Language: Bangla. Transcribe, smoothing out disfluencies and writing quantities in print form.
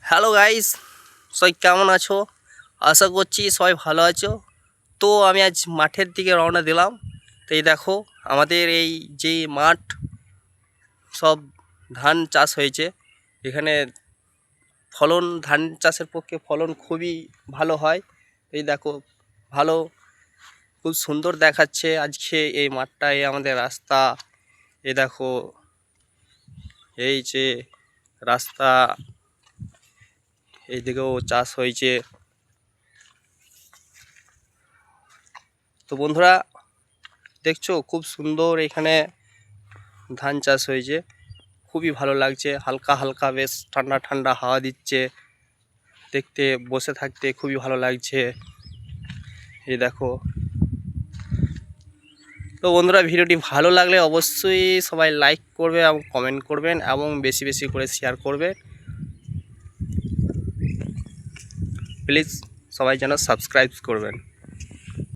হ্যালো গাইস, সবাই কেমন আছো? আশা করছি সবাই ভালো আছো। তো আমি আজ মাঠের দিকে রওনা দিলাম। তো এই দেখো, আমাদের এই যে মাঠ, সব ধান চাষ হয়েছে। এখানে ধান চাষের পক্ষে ফলন খুবই ভালো হয়। এই দেখো, ভালো, খুব সুন্দর দেখাচ্ছে আজকে এই মাঠটা। এই আমাদের রাস্তা, এই দেখো, এই যে রাস্তা, এইদিকেও চাষ হয়েছে। তো বন্ধুরা, দেখছো খুব সুন্দর এখানে ধান চাষ হয়েছে। খুবই ভালো লাগছে, হালকা হালকা বেশ ঠান্ডা ঠান্ডা হাওয়া দিচ্ছে, দেখতে বসে থাকতে খুবই ভালো লাগছে। এই দেখো। তো বন্ধুরা, ভিডিওটি ভালো লাগলে অবশ্যই সবাই লাইক করবে এবং কমেন্ট করবেন এবং বেশি বেশি করে শেয়ার করবে। প্লিজ সবাই যেন সাবস্ক্রাইব করবেন।